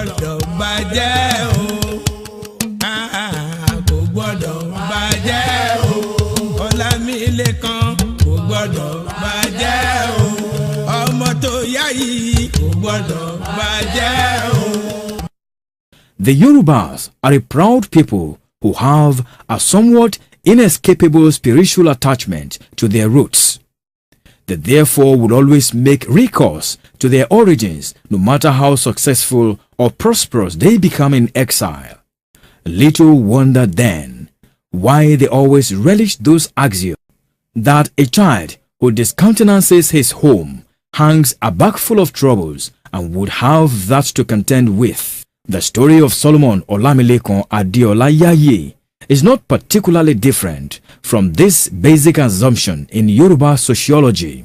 gbọ́dọ̀ bàjẹ́ o. Kò gbọ́dọ̀ bàjẹ́ o. Ọlámilékan kò gbọ́dọ̀ bàjẹ́ o. Ọmọ tó yá yìí kò gbọ́dọ̀ bàjẹ́ o. The Yorubas are a proud people who have a somewhat inescapable spiritual attachment to their roots. They therefore would always make recourse to their origins, no matter how successful or prosperous they become in exile. Little wonder then why they always relish those axioms that a child who discountenances his home hangs a bag full of troubles and would have that to contend with. The story of Solomon Olamilekan Adeola Yaye is not particularly different from this basic assumption in Yoruba sociology.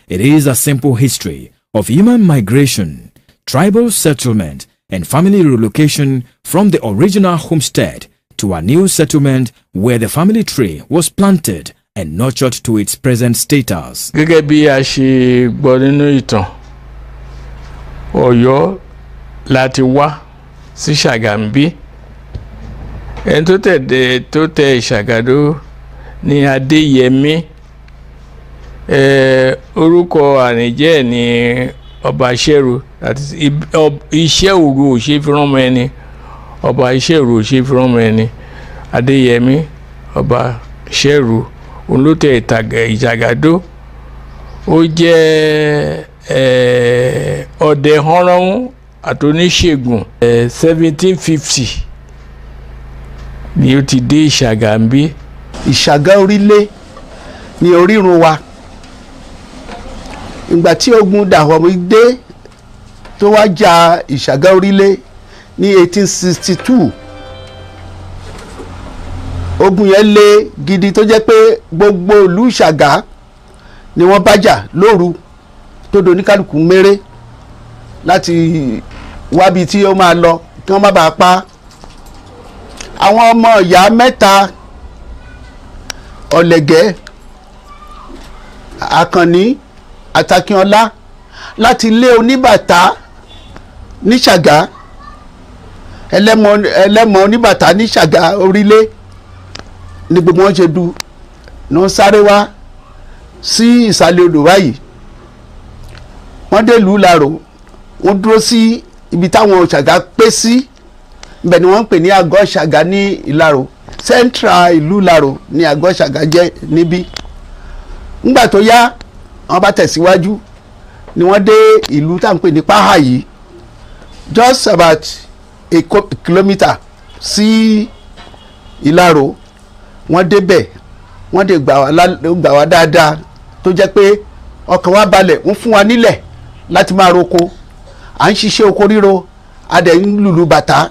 It is a simple history of human migration, tribal settlement, and family relocation from the original homestead to a new settlement where the family tree was planted and nurtured to its present status. Gẹ́gẹ́ bí a ṣe gbọ́ nínú ìtàn, Ọ̀yọ́ láti wá sí Ṣàgámbí. Ẹni tó tẹ Ìṣàgàdó ní Adéyẹmí. Orúkọ àrìnjẹ́ ní ọba Ṣẹ́rù, iṣẹ́ òru ò ṣe fi rán ọmọ ẹni. Ọba iṣẹ́ òru ò ṣe fi rán ọmọ ẹni. Adéyẹmí ọba Ṣẹ́rù òun ló tẹ Ìṣàgàdó. Ó jẹ́ ọdẹ hánrán àtòníṣègùn. 1750 ni ó ti dé Ìṣàgámbí. Ìṣàgá orílẹ̀ ní orírun wa. Ìgbà tí ogun Dàhọ̀mí dé tó wá jà Ìṣàgá orílẹ̀ ní 1862. Ogun yẹn le gidi tó jẹ́ pé gbogbo ìlú Ìṣàgá ni wọ́n bá jà lóru tó do oníkálùkù méré láti wábi tí ó máa lọ kí wọ́n má bàa pa. Àwọn ọmọ ìyá mẹ́ta Ọ̀lẹ̀gẹ́, Àkànní, Àtàkínọlá láti ilé Oníbàtà ní Ṣàgá, ẹlẹ́mọ Oníbàtà ní Ṣàgá orílẹ̀ ní gbogbo wọn ṣe du ní wọ́n sáré wá sí ìsàlẹ̀ odò báyìí. Wọ́n dé ìlú Ìlaró, wọ́n dúró sí ibi táwọn Ṣàgá pé sí. Ibẹ̀ ni wọ́n ń pè ní àgọ́ Ṣàgá ní Ìlaró. Central ìlú Ìlaró ni àgọ́ Ṣàgá jẹ́ níbí. Nígbà tó yá wọ́n bá tẹ̀síwájú ni wọ́n dé ìlú tá à ń pè ní Páhàyí, just about a kilometre sí Ìlaró. Wọ́n débẹ̀, wọ́n dé gbà wá dáadáa tó jẹ́ pé ọkàn wa balẹ̀, wọ́n fún wa nílẹ̀ láti máa roko. À ń ṣiṣẹ́ oko ríro, a dẹ̀ ń lùlù bàtà.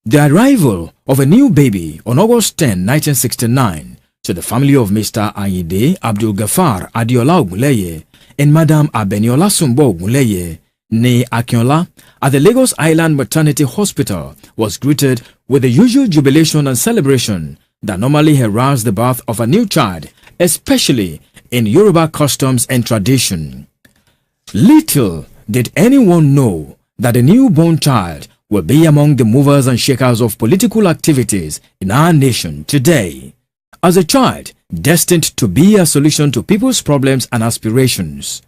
The arrival of a new baby on August 10, 1969 to the family of Mr. Ayinde Abdul-Gafar Adeola Ogunleye and Madam Abeniola Sumbo Ogunleye (nee Akinola) at the Lagos Island Maternity Hospital was greeted with the usual jubilation and celebration that normally heralds the birth of a new child, especially in Yoruba customs and tradition. Little did anyone know that the newborn child will be among the movers and shakers of political activities in our nation today. As a child destined to be a solution to people's problems and aspirations,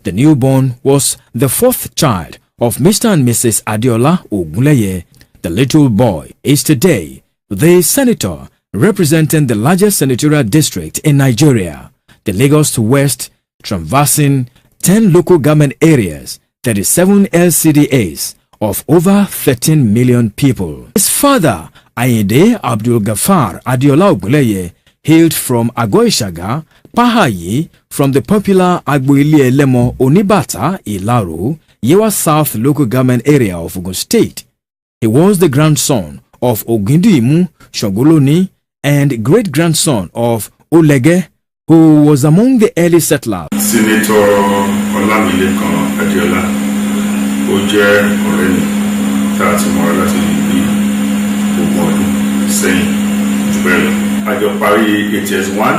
the newborn was the fourth child of Mr. and Mrs. Adeola Ogunleye. The little boy is today the senator representing the largest senatorial district in Nigeria, the Lagos West, traversing 10 local government areas, 37 LCDAs, of over 13 million people. His father, Ayinde Abdul-Gafar Adeola Ogunleye, hailed from Ago-Ishaga, Páhàyí, from the popular Agboile Elemo Onibata Ìlaró, Yewa South local government area of Ogun State. He was the grandson of Ogundimu Shogoloni and great-grandson of Olege, who was among the early settlers. Senator Olamilekan Adeola ó jẹ́ ọ̀rẹ́ mi tá a ti mọ̀ra láti bí ogún ọdún sẹ́yìn jù bẹ́ẹ̀ lọ. A jọ parí ATS 1,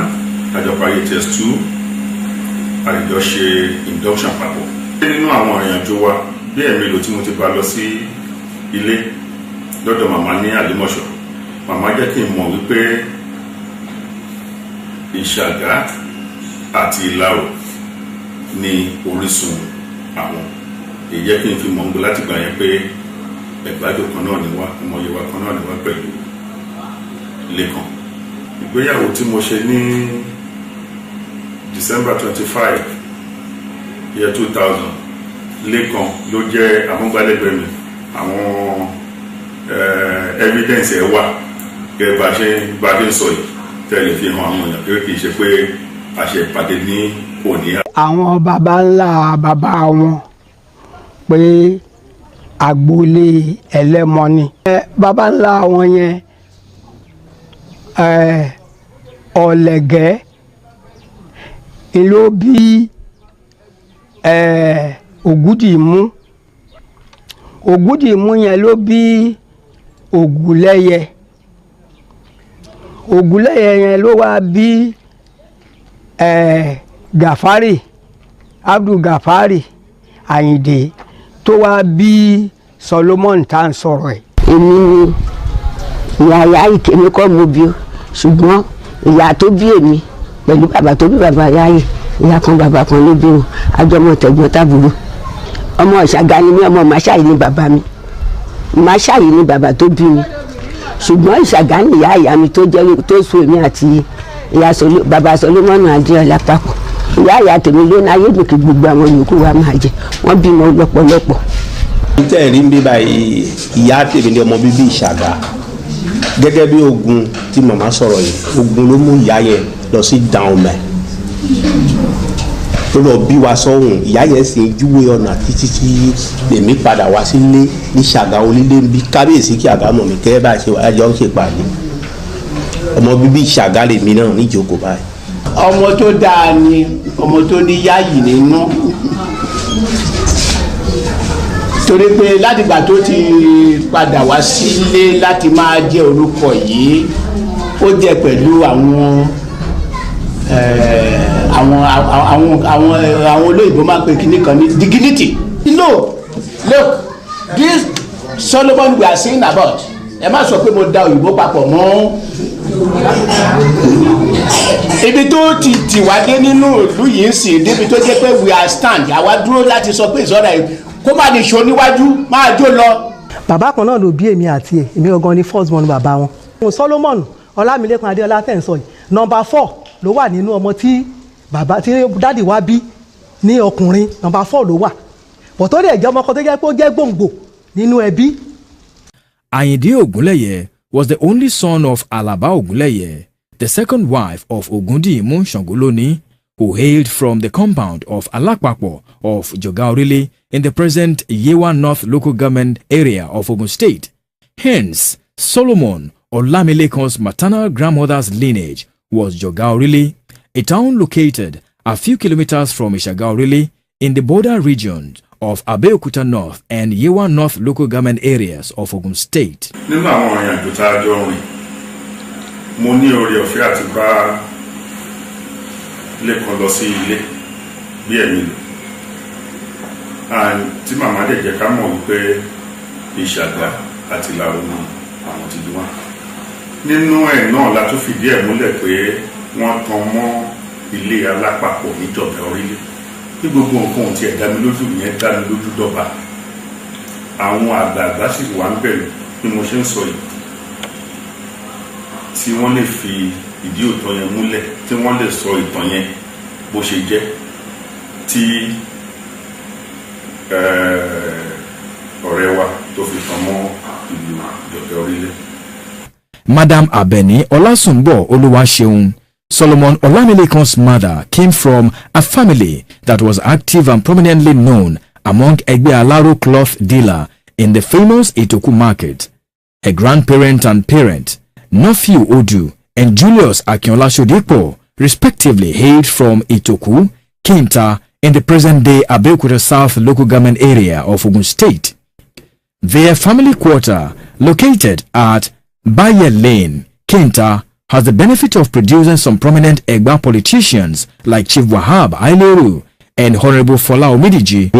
a jọ parí ATS 2, a jọ ṣe induction papọ̀. Nínú àwọn ìrìnàjò wa bí ẹ̀mélòó tí mo ti bá lọ sí ilé lọ́dọ̀ màmá ní Àlímọ̀ṣọ́, màmá jẹ́ kí n mọ̀ wípé Ìṣàgá àti Ìlárò ní orísun àwọn. Èyí jẹ́ kí n fi mọ̀ ń gbé láti gbà yẹn pé ẹ̀gbájọ kan náà ni wá, ọmọ Yorùbá kan náà ni wá pẹ̀lú Lékan. Ìgbéyàwó tí mo ṣe ní December 25 year 2000, Lékan ló jẹ́ amúgbálẹ́gbẹ̀ẹ́ mi. Àwọn evidence ẹ̀ wà gẹ́gẹ́ bá ṣe ń sọ yìí tẹ́lẹ̀ fi hàn àwọn èèyàn pé kì í ṣe pé a ṣe ìpàdé ní òní. Àwọn baba ńlá bàbá wọn pé agboolé ẹlẹ́mọ ni. Baba ńlá wọn yẹn Ọ̀lẹ̀gẹ́ ló bí Ògúdìmú. Ògúdìmú yẹn ló bí Ògúnlẹ́yẹ. Ògúnlẹ́yẹ yẹn ló wá bí Gàfárì, Abdul Gàfárì Àyìndé tó wá bí Solomon tá à ń sọ̀rọ̀ ẹ̀. Èmi ni ìyá ìkémi kọ́ mo bí o, ṣùgbọ́n ìyá tó bí èmi pẹ̀lú bàbá tó bí bàbá Yáyì, ìyá kan bàbá kan ló bí wọn, àjọmọ̀ tẹ̀gbọ́n tàbúrò. Ọmọ Ìṣàgá ni mí, ọmọ Màṣáyì ni bàbá mi, Màṣáyì ni bàbá tó bí mi, ṣùgbọ́n Ìṣàgá ni ìyá mi tó so èmi àti bàbá Solomon Adéọlá papọ̀. Ìyá tèmi ló ní ayédùnkì gbogbo àwọn yòókù wa máa jẹ, wọ́n bímọ lọ́pọ̀lọpọ̀. Tẹ́ rí ń bí báyìí, ìyá tèmi ní ọmọ bíbí Ìṣàgá. Gẹ́gẹ́ bí Ògún tí màmá sọ̀rọ̀ yìí, Ògún ló mú ìyá yẹn lọ sí Dahomey tó lọ bí wa sọ́hùn. Ìyá yẹn sì ń júwe ọ̀nà títí tí èmi padà wá sílé ní Ṣàgá onílé ń bí kábíyèsí kí àgámọ̀ mi kẹ́ bá ṣe wáyé ń ṣèpàdé. Ọmọ bíbí Ṣàgá lèmi náà níjókòó báyìí. Ọmọ tó dáa ni ọmọ tó ní Yáyì nínú, torí pé látìgbà tó ti padà wá sílé láti máa jẹ́ orúkọ yìí, ó jẹ́ pẹ̀lú àwọn olóyìnbó máa ń pè kíní kan ní dignity. No, look, this Solomon we are saying about, ẹ má sọ pé mo da òyìnbó papọ̀ mọ́ ibi tó ti wá dé nínú ìlú yìí ń sìn, débi tó jẹ́ pé we are stand, àwa dúró láti sọ pé ìsọ̀rọ̀ yìí kó má ní ṣo níwájú máa jó lọ. Bàbá kan náà ló bí èmi àti ẹ̀, èmi gangan ni first born bàbá wọn. Solomon Ọlámilékan Adéọlá tẹ̀ ń sọ yìí, number 4 ló wà nínú ọmọ tí dádì wá bí ní ọkùnrin, number 4 ló wà. Bọ̀ tó dẹ̀ jẹ́ ọmọ kan tó jẹ́ pé ó jẹ́ gbòǹgbò nínú ẹbí. Ayinde Ogunleye was the only son of Alaba Ogunleye, the second wife of Ogundimu Shangoloni, who hailed from the compound of Alapapo of Jogaorile in the present Yewa North local government area of Ogun State. Hence, Solomon Olamilekan's maternal grandmother's lineage was Jogaorile, a town located a few kilometers from Ishagaorile in the border regions of Abeokuta North and Yewa North local government areas of Ogun State. Nínú àwọn ìrìn àjò tá a jọ rìn, mo ní oore ọ̀fẹ́ àti bá Lékan lọ sí ilé bí ẹ̀mí lò. Tí màmá dẹ̀ jẹ́ ká mọ̀ wípé Ìṣàgá àti Ìlárò ni àwọn ti bí wá. Nínú ẹ̀ náà la tún fìdí ẹ̀ múlẹ̀ pé wọ́n tan mọ́ ilé Alápapọ̀ níjọba orílẹ̀. Ní gbogbo nǹkan tí ẹ̀ dá mi lójú yẹn dá mi lójú dọ́ba. Àwọn àgbààgbà sì wà ń bẹ̀rù bí mo ṣe ń sọ yìí, tí wọ́n lè fi ìdí òótọ́ yẹn múlẹ̀, tí wọ́n lè sọ ìtàn yẹn bó ṣe jẹ́, tí ọ̀rẹ́ wa tó fi tàn mọ́ ìlú ìjọba orílẹ̀. Madam Abeni Olasunbo Oluwaseun, Solomon Olamilekan's mother, came from a family that was active and prominently known among Egbe Alaro cloth dealer in the famous Itoku market. Her grandparent and parent, Nofiu Odu and Julius Akinola Shodipo, respectively hailed from Itoku, Kinta, in the present-day Abeokuta South local government area of Ogun State. Their family quarter, located at Baye Lane, Kinta, has the benefit of producing some prominent Egba politicians like Chief Wahab Aileru and Honorable Fola Omidiji.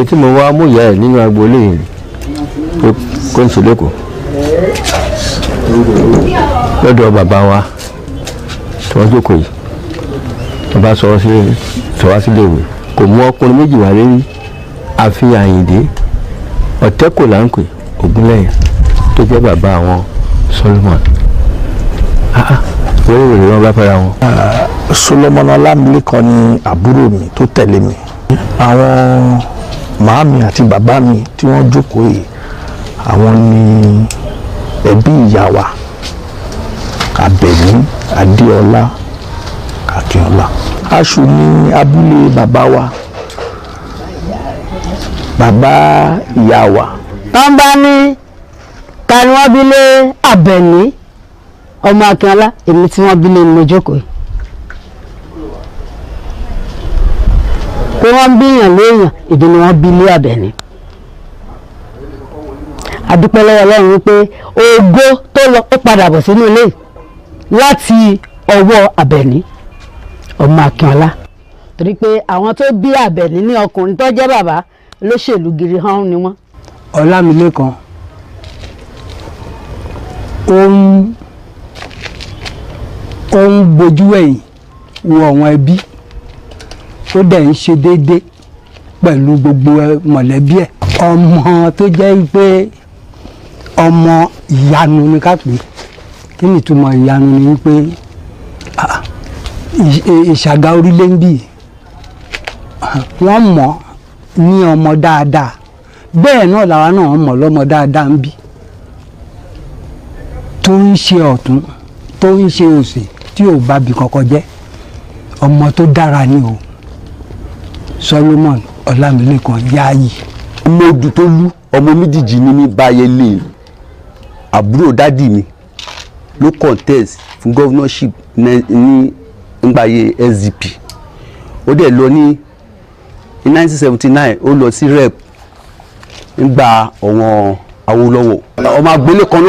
kó ń sọ lẹ́kọ̀ọ́ lọ́dọ̀ bàbá wa tí wọ́n jókòó yìí bàbá sọ wá sílé ìwé kò mú ọkùnrin méjì wá lérí àfi Àyìndé Ọ̀tẹ́kò là ń pè Ògúnlẹ̀yẹ tó jẹ́ bàbá àwọn Solomon wọ́n rèé wọ́n bá fẹ́ra wọn. Solomon Ọlámilékan ni àbúrò mi tó tẹ̀lé mi àwọn màámi àti bàbá mi tí wọ́n jókòó yìí àwọn ni ẹbí ìyá wa Àbẹ̀ní Adéọlá Akínọlá. Aṣù ní abúlé bàbá wa bàbá ìyá wa. wọ́n bá ní ta ni wọ́n bí lé Àbẹ̀ní ọmọ Akínọlá èmi tí wọ́n bí lé ní lójókòó yìí. pé wọ́n bíyàn léèyàn ìdí ni wọ́n bí lé Àbẹ̀ní. àdúpẹ́ lọ́wọ́ Ọlọ́run wípé ògo tó lọ ó padà bọ̀ sínú ilé láti ọwọ́ Àbẹ̀ní ọmọ Akínọlá. torí pé àwọn tó bí Àbẹ̀ní ní ọkùnrin tó jẹ́ bàbá olóṣèlú gidi hàn ni wọ́n. Ọlámilékan ó ń bojú ẹ̀yìn wo àwọn ẹbí ó dẹ̀ ń ṣe déédé pẹ̀lú gbogbo mọ̀lẹ́bí ẹ̀. ọmọ tó jẹ́ pé ọmọ ìyanu ni ká pè kí ni ìtumọ̀ ìyanu ni wípé Ìṣàgá Orílẹ̀ ń bì wọ́n mọ̀ ní ọmọ dáadáa bẹ́ẹ̀ náà làwa náà mọ̀ lọ́mọ dáadáa ń bì tó ń ṣe ọ̀tún tó ń ṣe òsì tí ò bá bi kankan jẹ́ ọmọ tó dára ni o Solomon Ọlámilékan Yáyì. ọmọ odù tó lú ọmọ méjìjì ní ní Báyẹ̀lé àbúrò dádì mi ló contest fún governorship ní ngbàyè SDP ó dẹ̀ lọ ní 1979 ó lọ sí rep nígbà ọ̀wọ́n Awólọ́wọ̀ ọmọ agboolé kan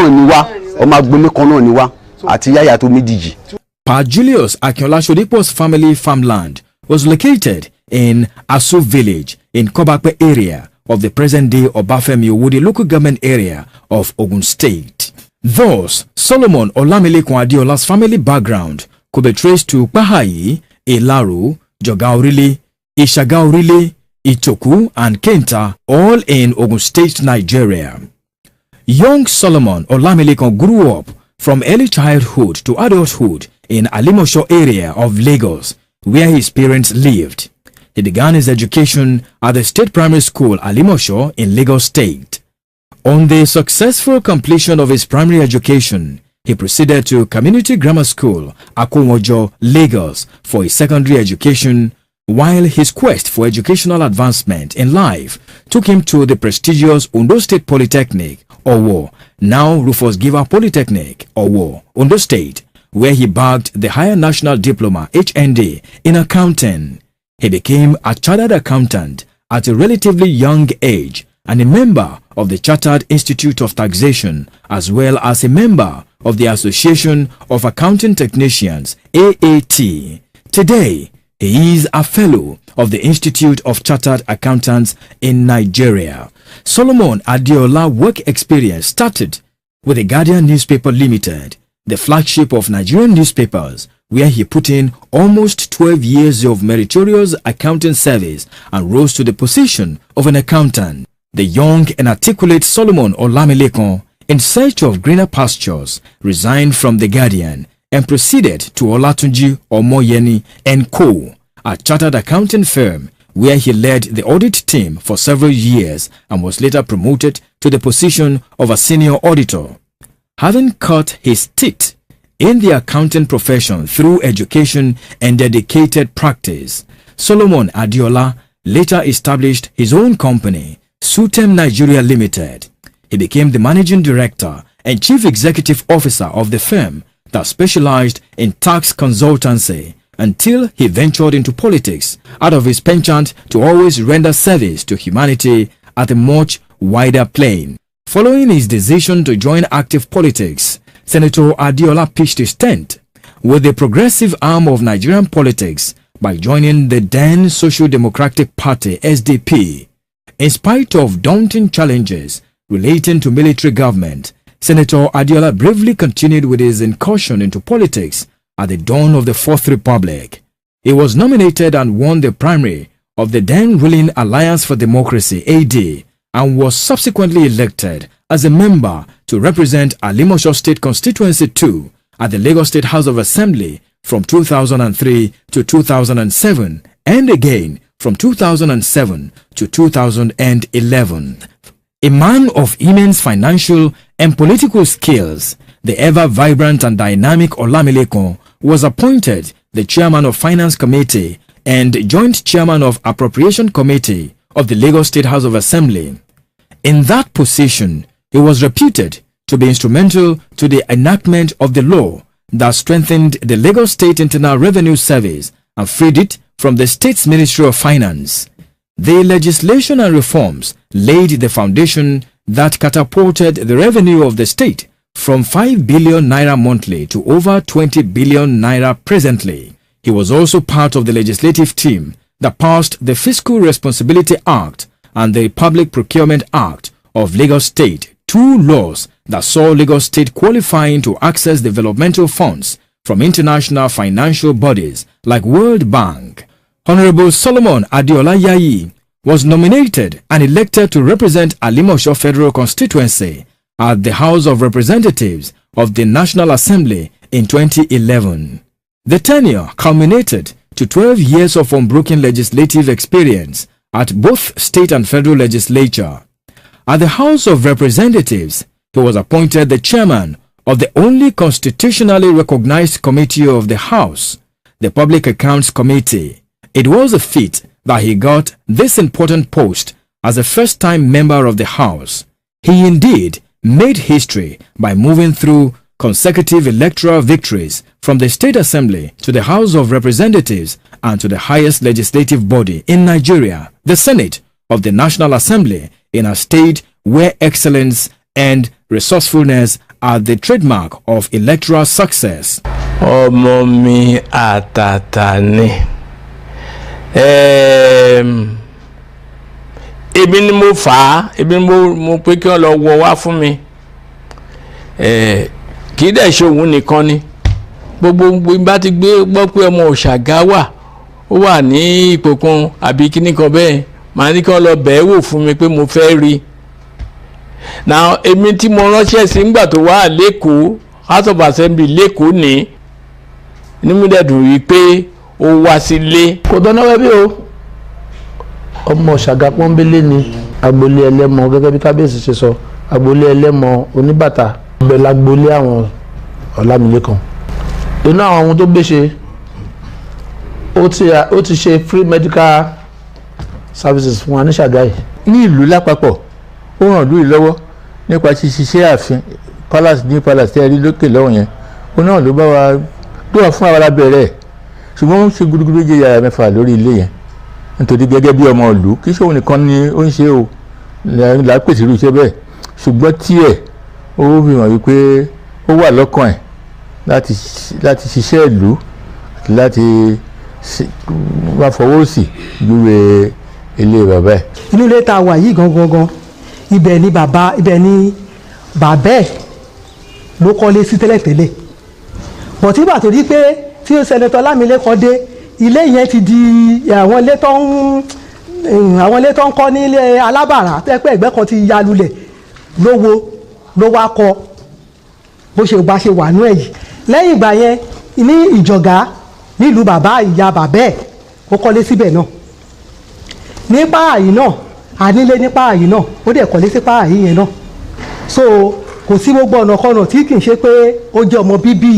náà ni wá àti yáyà tó méjìjì. Pa Julius Akinola Sodipo's family farmland was located in Asu village in Kobakpe area of the present-day Obafemi Owode local government area of Ogun State. Thus, Solomon Olamilekan Adeola's family background could be traced to Pahayi, Ilaro, Jogaorile, Ishagaorile, Itoku, and Kenta, all in Ogun State, Nigeria. Young Solomon Olamilekan grew up from early childhood to adulthood in Alimosho area of Lagos, where his parents lived. He began his education at the State Primary School Alimosho in Lagos State. On the successful completion of his primary education, he proceeded to Community Grammar School, Akomojo, Lagos, for his secondary education, while his quest for educational advancement in life took him to the prestigious Ondo State Polytechnic, Owo, now Rufus Giwa Polytechnic, Owo, Ondo State, where he bagged the Higher National Diploma HND in accounting. He became a chartered accountant at a relatively young age and a member of the Chartered Institute of Taxation, as well as a member of the Association of Accounting Technicians, AAT. Today, he is a fellow of the Institute of Chartered Accountants in Nigeria. Solomon Adeola's work experience started with the Guardian Newspaper Limited, the flagship of Nigerian newspapers, where he put in almost 12 years of meritorious accounting service and rose to the position of an accountant. The young and articulate Solomon Olamilekan, in search of greener pastures, resigned from the Guardian and proceeded to Olatunji Omoyeni & Co., a chartered accounting firm, where he led the audit team for several years and was later promoted to the position of a senior auditor. Having cut his teeth in the accounting profession through education and dedicated practice, Solomon Adeola later established his own company, Sutem Nigeria Limited. He became the managing director and chief executive officer of the firm that specialized in tax consultancy until he ventured into politics out of his penchant to always render service to humanity at a much wider plane. Following his decision to join active politics, Senator Adeola pitched his tent with the progressive arm of Nigerian politics by joining the then Social Democratic Party (SDP). In spite of daunting challenges relating to military government, Senator Adiola bravely continued with his incursion into politics at the dawn of the Fourth Republic. He was nominated and won the primary of the then ruling Alliance for Democracy (AD) and was subsequently elected as a member to represent Alimosho State Constituency 2 at the Lagos State House of Assembly from 2003 to 2007 and again from 2007 to 2011. A man of immense financial and political skills, the ever-vibrant and dynamic Olamilekan was appointed the chairman of Finance Committee and joint chairman of Appropriation Committee of the Lagos State House of Assembly. In that position, he was reputed to be instrumental to the enactment of the law that strengthened the Lagos State Internal Revenue Service and freed it from the state's Ministry of Finance. The legislation and reforms laid the foundation that catapulted the revenue of the state from 5 billion naira monthly to over 20 billion naira presently. He was also part of the legislative team that passed the Fiscal Responsibility Act and the Public Procurement Act of Lagos State, two laws that saw Lagos State qualifying to access developmental funds from international financial bodies like World Bank. Honorable Solomon Adiola Yayi was nominated and elected to represent Alimosho Federal Constituency at the House of Representatives of the National Assembly in 2011. The tenure culminated to 12 years of unbroken legislative experience at both state and federal legislature. At the House of Representatives, he was appointed the chairman of the only constitutionally recognized committee of the House, the Public Accounts Committee. It was a feat that he got this important post as a first-time member of the House. He indeed made history by moving through consecutive electoral victories from the State Assembly to the House of Representatives and to the highest legislative body in Nigeria, the Senate of the National Assembly, in a state where excellence and resourcefulness are the trademark of electoral success. Ọmọ mi àtàtà ni. Ebi ni mo fà á, ebi ni mo pé kí wọ́n lọ wọ wá fún mi. Kì í dẹ̀ ṣe òun nìkan ni. Gbogbo bá ti gbọ́ pé ọmọ Òṣàgá wà, ó wà ní ipò kan àbí kíní kan bẹ́ẹ̀, màá ní kí wọ́n lọ bẹ̀ẹ́ wò fún mi pé mo fẹ́ rí. Now èmi tí mo ránṣẹ́ sí nígbà tó wà lẹ́kọ̀ọ́ House of Assembly lẹ́kọ̀ọ́ ní mo dẹ̀ dùn rí pé ó wá sílé. Kò dáná wẹ́bí o ọmọ Ṣàgá pọ́nbélé ni agboolé ẹlẹ́mọ gẹ́gẹ́ bí kábíyèsí ṣe sọ agboolé ẹlẹ́mọ oníbàtà bẹ́ẹ̀ lágboolé àwọn Ọlámilékan. Inú àwọn ohun tó gbé ṣe ó ti ṣe free medical services fún wa ní Ṣàgá yìí. Ní ìlú lápapọ̀ ó ràn lórí lọ́wọ́ nípa ṣíṣe ààfin palace ní palace tẹ́ ẹ rí lókè lọ́wọ́ yẹn ó náà ló bá wa tó wà fún àwa lábẹ́rẹ́ ṣùgbọ́n ó ń ṣe gudugudu méje yàrá mẹ́fà lórí ilé yẹn nítorí gẹ́gẹ́ bí ọmọ ìlú kì í ṣe òun nìkan ni ó ń ṣe o lápèsè irú iṣẹ́ bẹ́ẹ̀ ṣùgbọ́n tiẹ̀ ó fi hàn wípé ó wà lọ́kàn ẹ̀ láti ṣiṣẹ́ ìlú láti wá fọwọ́ sí júwe ilé bàbá ẹ̀. Inú ilé tá a wà yìí gangan ibẹ̀ ni bàbá ẹ̀ ló kọ́lé sí tẹ́lẹ̀tẹ́lẹ̀ bọ̀ tí ìgbà tó rí pé tí Sẹ́nẹ́tọ̀ Ọlámilékan dé ilé yẹn ti di àwọn ilé tó ń kọ́ ní ilé alábàárà tẹ́pẹ́ ẹ̀gbẹ́ kan ti ya lulẹ̀ ló wá kọ́ bó ṣe wà nú ẹ̀ yìí. Lẹ́yìn ìgbà yẹn ní Ìjọ̀gá nílùú ìyá bàbá ẹ̀ ó kọ́lé síbẹ̀ náà ní Páàyì náà ànílé ní Páàyì náà ó dẹ̀ kọ́lé sí Páàyì yẹn náà so kò sí gbogbo ọ̀nà kọ́nà tí kì í ṣe pé ó jẹ́ ọmọ bíbí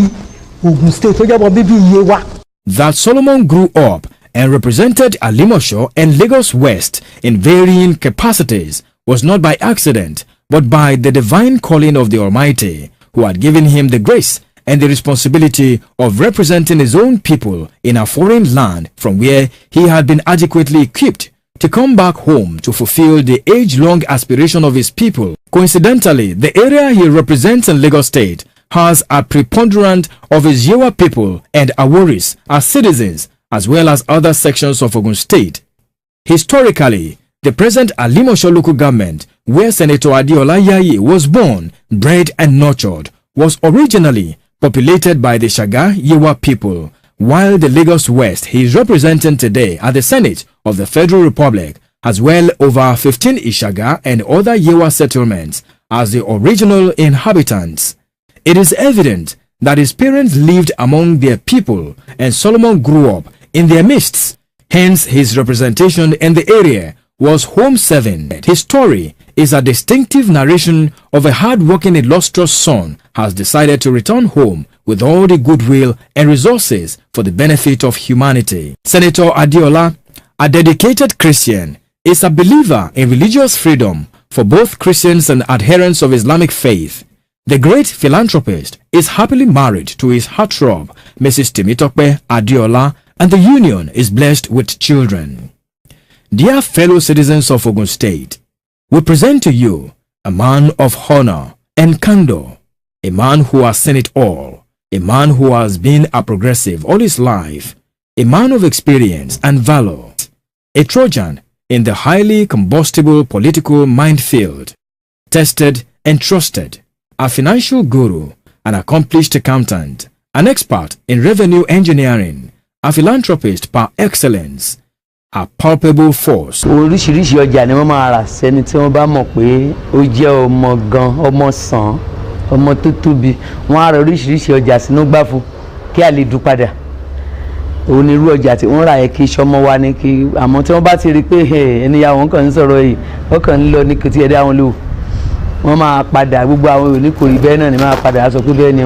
Ogun State ó jẹ́ ọmọ bíbí Yewa. That Solomon grew up and represented Alimosho and Lagos West in varying capacities was not by accident but by the divine calling of the Almighty, who had given him the grace and the responsibility of representing his own people in a foreign land from where he had been adequately equipped to come back home to fulfill the age-long aspiration of his people. Coincidentally, the area he represents in Lagos State has a preponderance of his Yewa people and Aworis as citizens, as well as other sections of Ogun State. Historically, the present Alimosho local government where Senator Adeola Yaye was born, bred and nurtured, was originally populated by the Shaga Yewa people, while the Lagos West he is representing today at the Senate of the Federal Republic has well over 15 Ishaga and other Yewa settlements as the original inhabitants. It is evident that his parents lived among their people and Solomon grew up in their midst. Hence, his representation in the area was home-serving. His story is a distinctive narration of a hard-working, illustrious son has decided to return home with all the goodwill and resources for the benefit of humanity. Senator Adeola, a dedicated Christian, is a believer in religious freedom for both Christians and adherents of Islamic faith. The great philanthropist is happily married to his heartthrob, Mrs. Temitope Adeola, and the union is blessed with children. Dear fellow citizens of Ogun State, we present to you a man of honor and candor, a man who has seen it all, a man who has been a progressive all his life, a man of experience and valor, a Trojan in the highly combustible political minefield, tested and trusted, a financial guru, an accomplished accountant, an expert in revenue engineering, a philanthropist par excellence, a palpable force. Oríṣiríṣi ọjà ni wọ́n máa rà sẹ́ni tí wọ́n bá mọ̀ pé ó jẹ́ ọmọ gan, ọmọ sàn, ọmọ tó tóbi. Wọ́n á ra oríṣiríṣi ọjà sínú gbáfù kí a lè dùn padà. Onírú ọjà tí wọ́n rà yẹ kí sọmọ wa ni kí àmọ́ tí wọ́n bá ti rí pé ẹnìyàwó wọn kàn ń sọ̀rọ̀ yìí wọ́n kàn ń lọ ní kò tí ẹ dá wọn lò. Wọ́n máa padà gbogbo àwọn òní kò rí bẹ́ẹ̀ náà ni máa padà sọ pé bẹ́ẹ̀ ni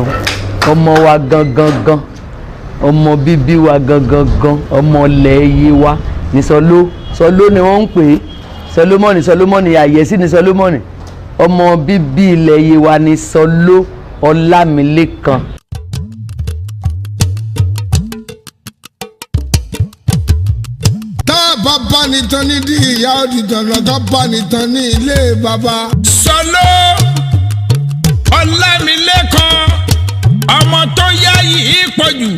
ọmọ wa gangan ọmọ bíbí wa gangan ọmọ ilẹ̀ iye wa ní Sọló ni wọ́n ń pè é Solomoni àyẹ̀sí ní Solomoni ọmọ bíbí ilẹ̀ iye wa ní Sọló Ọlámilékan. Bàbá nìtàn ní di ìyá òdìtàn lọ́tọ́ bá nìtàn ní ilé bàbá. Sọló Ọlámilékan ọmọ tó yá yìí pọ̀jù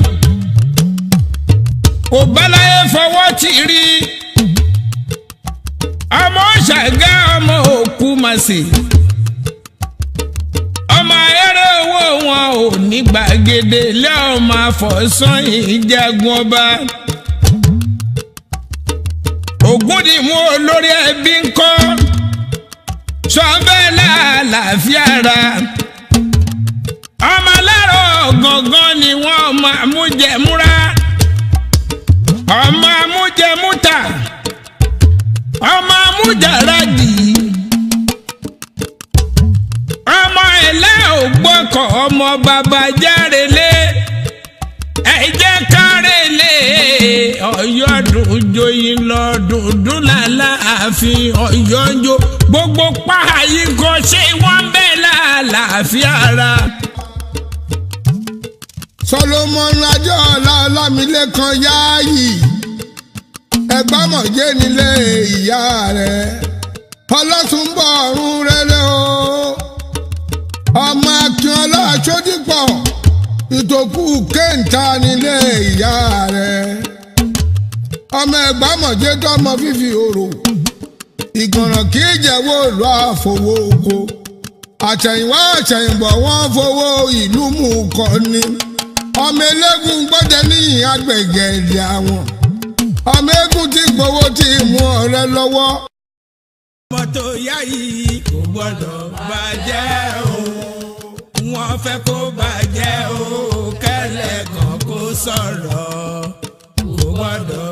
kò báláyé fọwọ́ tì rí ọmọ Ṣàgá ọmọ Òkúmasì ọmọ ayẹrẹ owó wọn ò ní gbàgede lé ọmọ àfọ̀sán ìjagun ọba. Ògúndìmú olórí ẹbí ń kọ́ sọ́bẹ́lá àlàáfíà ra ọmọ alárò gangan ni wọ́n ọmọ amújẹmúra ọmọ amújẹmúta ọmọ amújàràdì ọmọ ẹ̀lẹ́ ògbọ́kọ̀ ọmọ bàbá járelé ẹ̀jẹ̀ kárelé Ọ̀yọ́ dùn joyin lọ dùndún lálàáfin Ọ̀yọ́ ń jó gbogbo páàyí kò ṣe wọ́n bẹ́ẹ̀ láàláàfíà ara. Solomon Adeola Ọlámilékan Yayi ẹgbàmọ̀jẹ́ nílé ìyá rẹ̀ ọlọ́túnbọ̀ ọ̀run rere o ọmọ Akínọlá Ṣódípọ̀ ìtòkù kéńtà nílé ìyá rẹ̀ ọmọ ẹgbàmọ̀jẹ́ tọmọ fífi òrò ìgbọ̀nràn kì í jẹ́wọ́ ìlú àfọwọ́ oko àtẹ̀yìnwá àtẹ̀yìnbọ̀ wọ́n fowó ìlú mú kọ́ ni ọmọ eléégún gbọ́dọ̀ ní agbègbè àwọn ọmọ eégún tí gbowó tí mú ọ̀rẹ́ lọ́wọ́. ọmọ tó yá yìí kò gbọ́dọ̀ bàjẹ́ o wọ́n fẹ́ kó bàjẹ́ o kẹ́lẹ́ kan kó sọ̀rọ̀ kò gbọ́dọ̀